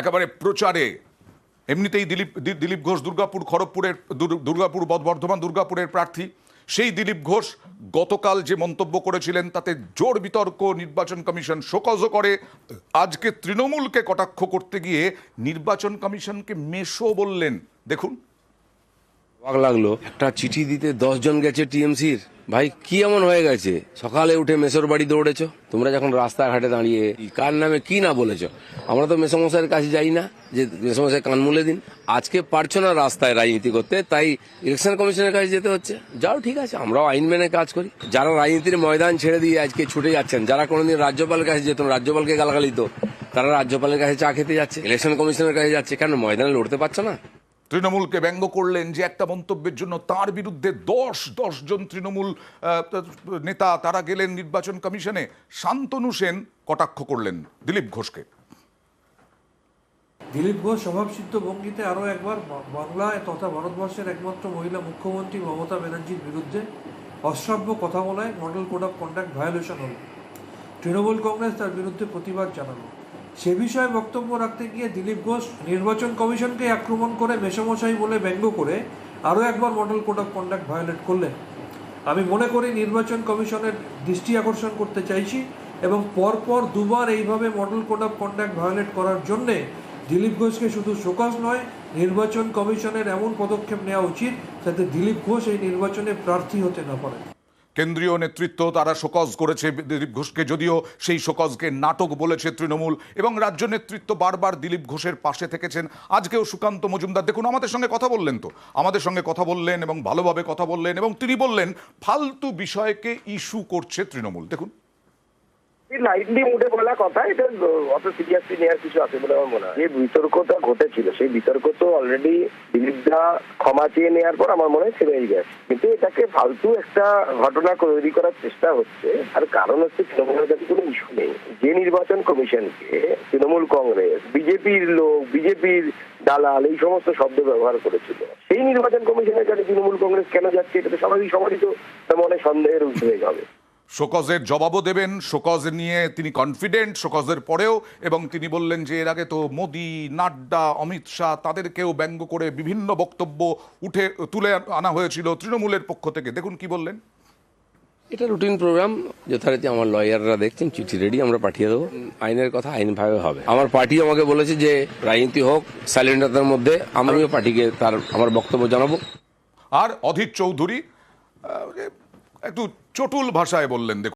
একেবারে প্রচারে। এমনিতেই দিলীপ ঘোষ দুর্গাপুর বর্ধমান দুর্গাপুরের প্রার্থী। সেই দিলীপ ঘোষ গতকাল যে মন্তব্য করেছিলেন তাতে জোর বিতর্ক, নির্বাচন কমিশন শোকজও করে। আজকে তৃণমূলকে কটাক্ষ করতে গিয়ে নির্বাচন কমিশনকে মেশো বললেন। দেখুন। অবাক লাগলো, একটা চিঠি দিতে 10 জন গেছে টিএমসির। ভাই কি এমন হয়ে গেছে? সকালে উঠে মেসোর বাড়ি দৌড়েছো তোমরা, যখন রাস্তাঘাটে দাঁড়িয়ে কার নামে কি না বলেছো। আমরা তো মেসমশাইয়ের কাছে যাই না যে মেসমশাই কান মুলে দিন। আজকে পারছো না রাস্তায় রাজনীতি করতে, তাই ইলেকশন কমিশনের কাছে যেতে হচ্ছে। যাও, ঠিক আছে, আমরাও আইন মেনে কাজ করি। যারা রাজনীতির ময়দান ছেড়ে দিয়ে আজকে ছুটে যাচ্ছেন, যারা কোনোদিন রাজ্যপালের কাছে যেতেন, রাজ্যপালকে গালাগালি দিত, তারা রাজ্যপালের কাছে চা খেতে যাচ্ছে, ইলেকশন কমিশনের কাছে যাচ্ছে। কেন ময়দানে লড়তে পারছো না? তৃণমূলকে ব্যঙ্গ করলেন যে একটা মন্তব্যের জন্য তার বিরুদ্ধে 10 জন তৃণমূল নেতা তারা গেলেন নির্বাচন কমিশনে। শান্তনু সেন কটাক্ষ করলেন দিলীপ ঘোষকে। দিলীপ ঘোষ স্বভাবসিদ্ধ ভঙ্গিতে আরও একবার বাংলায় তথা ভারতবর্ষের একমাত্র মহিলা মুখ্যমন্ত্রী মমতা ব্যানার্জির বিরুদ্ধে অশ্রাব্য কথা বলায় model code of conduct violation হল। তৃণমূল কংগ্রেস তার বিরুদ্ধে প্রতিবাদ জানালো। সে বিষয়ে বক্তব্য রাখতে গিয়ে দিলীপ ঘোষ নির্বাচন কমিশনকে আক্রমণ করে মেসমশাই বলে ব্যঙ্গ করে আরও একবার model code of conduct violate করলেন। আমি মনে করি নির্বাচন কমিশনের দৃষ্টি আকর্ষণ করতে চাইছি এবং পরপর দুবার এইভাবে model code of conduct violate করার জন্যে দিলীপ ঘোষকে শুধু শোকজ নয়, নির্বাচন কমিশনের এমন পদক্ষেপ নেওয়া উচিত যাতে দিলীপ ঘোষ এই নির্বাচনে প্রার্থী হতে না পারে। কেন্দ্রীয় নেতৃত্ব তারা শোকজ করেছে দিলীপ ঘোষকে, যদিও সেই শোকজকে নাটক বলেছে তৃণমূল, এবং রাজ্য নেতৃত্ব বারবার দিলীপ ঘোষের পাশে থেকেছেন। আজকেও সুকান্ত মজুমদার দেখুন আমাদের সঙ্গে কথা বললেন, আমাদের সঙ্গে কথা বললেন এবং ভালোভাবে কথা বললেন, এবং তিনি বললেন ফালতু বিষয়কে ইস্যু করছে তৃণমূল। দেখুন। লাইটলি মুডে বলা কথা, এটা অত সিরিয়াসলি নেওয়ার কিছু আছে বলে আমার মনে হয়। যে বিতর্কটা ঘটেছিল সেই বিতর্ক তো অলরেডি দিলীপদা ক্ষমা চেয়ে নেওয়ার পর আমার মনে হয় ছেড়ে গেছে, কিন্তু এটাকে ফালতু একটা ঘটনা তৈরি করার চেষ্টা হচ্ছে। আর কারণ হচ্ছে তৃণমূলের কাছে কোনো ইস্যু নেই। যে নির্বাচন কমিশনকে তৃণমূল কংগ্রেস, বিজেপির লোক, বিজেপির দালাল এই সমস্ত শব্দ ব্যবহার করেছিল, সেই নির্বাচন কমিশনের কাছে তৃণমূল কংগ্রেস কেন যাচ্ছে, এটা তো সবারই তো মনে সন্দেহের উদ্রেক হবে। শোকজের জবাবও দেবেন, শোকজ নিয়ে তিনি কনফিডেন্ট শোকজের পরেও, এবং তিনি বললেন যে এর আগে তো মোদি, নাড্ডা, অমিত শাহ তাদেরকেও ব্যঙ্গ করে বিভিন্ন বক্তব্য তুলে আনা হয়েছিল তৃণমূলের পক্ষ থেকে। দেখুন কি বললেন। এটা রুটিন প্রোগ্রাম, যথারীতি আমার লয়াররা দেখছেন, চিঠি রেডি, আমরা পাঠিয়ে দেবো। আইনের কথা আইনভাবে হবে। আমার পার্টি আমাকে বলেছে যে রাজনীতি হোক সাইলেন্টতার মধ্যে, আমিও পার্টিকে আমার বক্তব্য জানাবো। আর অধীর চৌধুরী একটু চটুল ভাষায় বললেন।